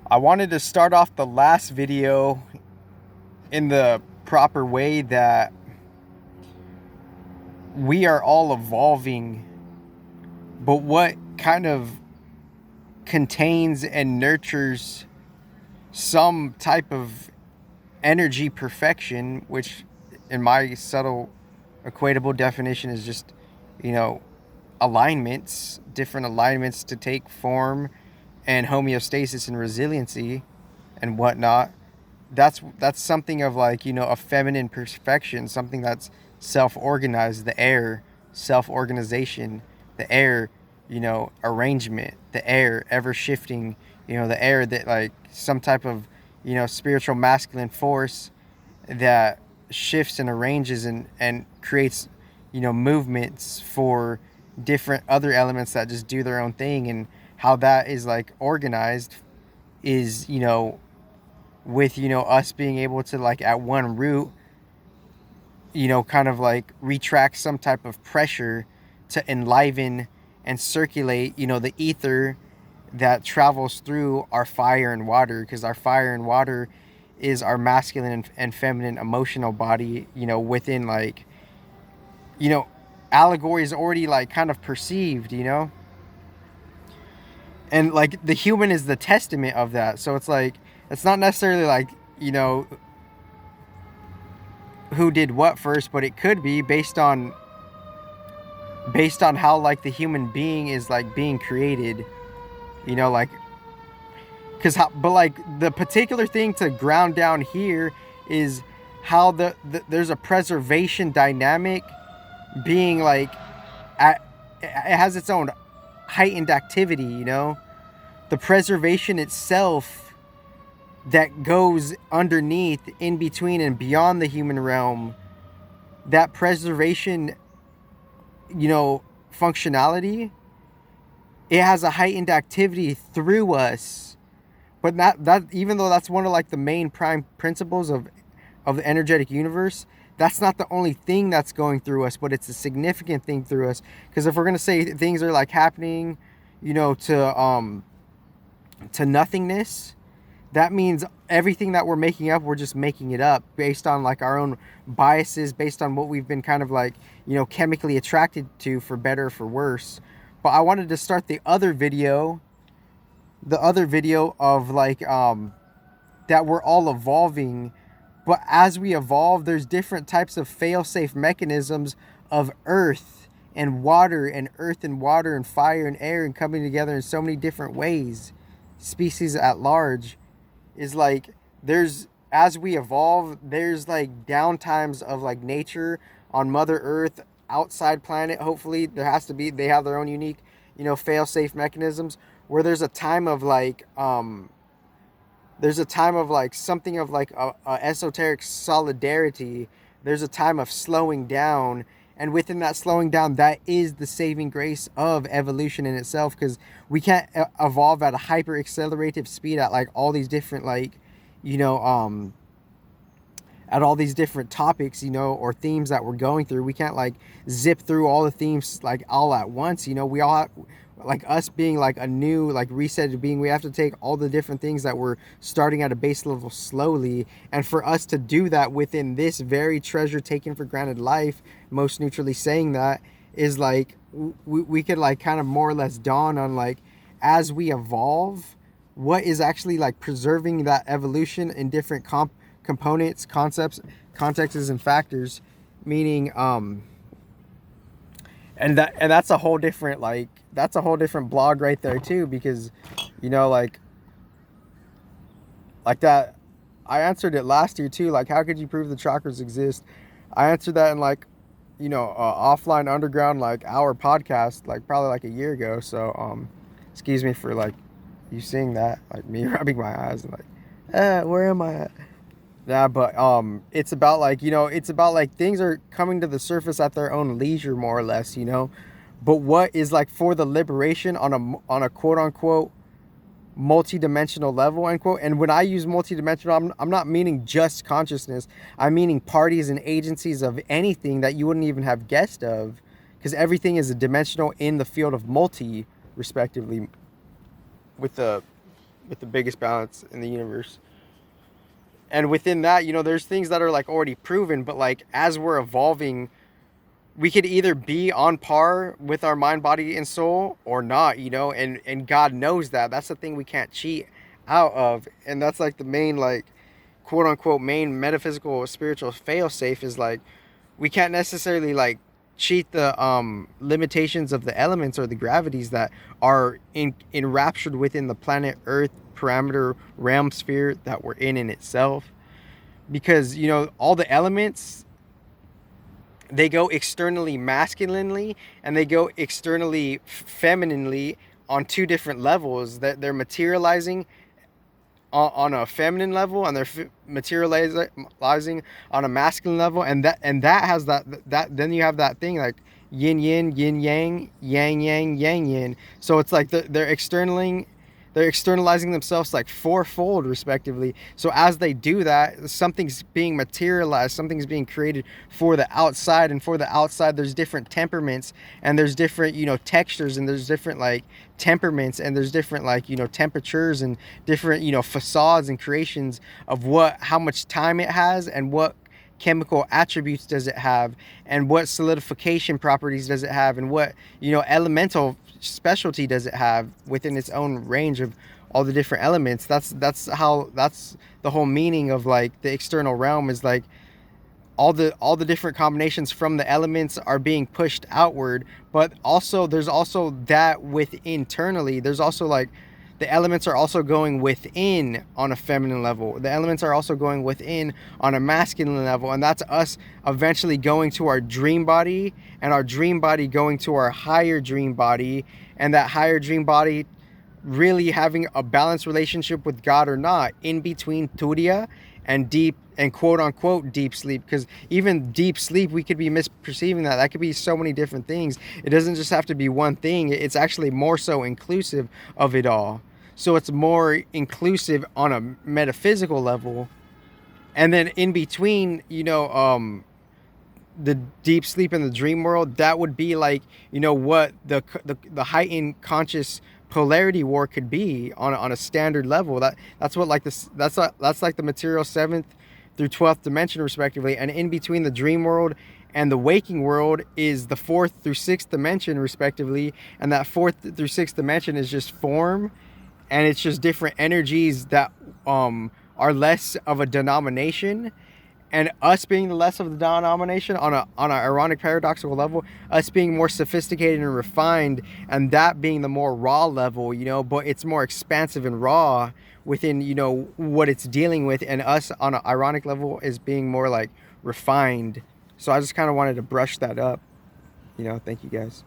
I wanted to start off the last video in the proper way that we are all evolving, but what kind of contains and nurtures some type of energy perfection, which in my subtle equatable definition is just, you know, alignments, different alignments to take form and homeostasis and resiliency and whatnot. That's something of like, a feminine perfection, something that's self-organized, the air, self-organization, the air, arrangement, the air ever shifting, the air that like some type of, spiritual masculine force that shifts and arranges and creates, movements for different other elements that just do their own thing. And how that is like organized is, with, us being able to like at one root, kind of like retract some type of pressure to enliven and circulate, the ether that travels through our fire and water, because our fire and water is our masculine and feminine emotional body, within like, you know, allegory is already like kind of perceived, and like the human is the testament of that. So it's like, it's not necessarily like, who did what first, but it could be based on how like the human being is like being created, like, but like the particular thing to ground down here is how there's a preservation dynamic being like it has its own heightened activity, the preservation itself that goes underneath, in between and beyond the human realm, that preservation, functionality, it has a heightened activity through us. But that even though that's one of like the main prime principles of the energetic universe, that's not the only thing that's going through us, but it's a significant thing through us. Because if we're gonna say things are like happening, to nothingness, that means everything that we're making up, we're just making it up based on like our own biases, based on what we've been kind of like, chemically attracted to, for better or for worse. But I wanted to start the other video of like, that we're all evolving. But as we evolve, there's different types of fail-safe mechanisms of earth and water, and earth and water and fire and air, and coming together in so many different ways. Species at large is like, there's, as we evolve, there's like downtimes of like nature on Mother Earth, outside planet. Hopefully there has to be, they have their own unique, fail-safe mechanisms, where there's a time of like, there's a time of like something of like a esoteric solidarity. There's a time of slowing down, and within that slowing down, that is the saving grace of evolution in itself, because we can't evolve at a hyper accelerative speed at like all these different like, at all these different topics, or themes that we're going through. We can't like zip through all the themes like all at once. We all have, like, us being like a new like reset being, we have to take all the different things that we're starting at a base level slowly. And for us to do that within this very treasure taken for granted life, most neutrally saying, that is like, we could like kind of more or less dawn on like, as we evolve, what is actually like preserving that evolution in different components, concepts, contexts, and factors. Meaning, and that's a whole different like, that's a whole different blog right there too, because like that, I answered it last year too, like, how could you prove the chakras exist? I answered that in like, offline underground like hour podcast, like probably like a year ago. So excuse me for like you seeing that, like me rubbing my eyes and like, where am I at? Yeah, but it's about like, it's about like things are coming to the surface at their own leisure, more or less, But what is like for the liberation on a quote unquote multi-dimensional level, unquote. And when I use multi-dimensional, I'm not meaning just consciousness. I'm meaning parties and agencies of anything that you wouldn't even have guessed of, because everything is a dimensional in the field of multi, respectively, with the with the biggest balance in the universe. And within that, there's things that are like already proven, but like as we're evolving, we could either be on par with our mind, body, and soul or not, and God knows that. That's the thing we can't cheat out of. And that's like the main, like, quote unquote, main metaphysical spiritual fail safe is like we can't necessarily like cheat the limitations of the elements or the gravities that are enraptured within the planet Earth parameter realm sphere that we're in itself, because all the elements, they go externally masculinely and they go externally femininely on two different levels, that they're materializing on a feminine level and they're materializing on a masculine level, and that has that then you have that thing like yin yang, yang yang yin. So it's like they're externalizing themselves like fourfold respectively. So as they do that, something's being materialized, something's being created for the outside, and for the outside there's different temperaments and there's different textures, and there's different like temperaments, and there's different like temperatures and different facades and creations of how much time it has, and what chemical attributes does it have, and what solidification properties does it have, and what elemental specialty does it have within its own range of all the different elements. That's the whole meaning of like the external realm, is like all the different combinations from the elements are being pushed outward, but also there's also that internally there's also like the elements are also going within on a feminine level. The elements are also going within on a masculine level. And that's us eventually going to our dream body, and our dream body going to our higher dream body, and that higher dream body really having a balanced relationship with God or not, in between Turiya and deep and quote unquote deep sleep. Because even deep sleep, we could be misperceiving that could be so many different things. It doesn't just have to be one thing. It's actually more so inclusive of it all. So it's more inclusive on a metaphysical level. And then in between the deep sleep and the dream world, that would be like what the heightened conscious polarity war could be on a standard level. That's what like this that's like the material 7th through 12th dimension respectively. And in between the dream world and the waking world is the 4th through 6th dimension respectively, and that 4th through 6th dimension is just form, and it's just different energies that are less of a denomination. And us being the less of the denomination on an ironic paradoxical level, us being more sophisticated and refined, and that being the more raw level, but it's more expansive and raw within what it's dealing with, and us on an ironic level is being more like refined. So I just kind of wanted to brush that up. Thank you guys.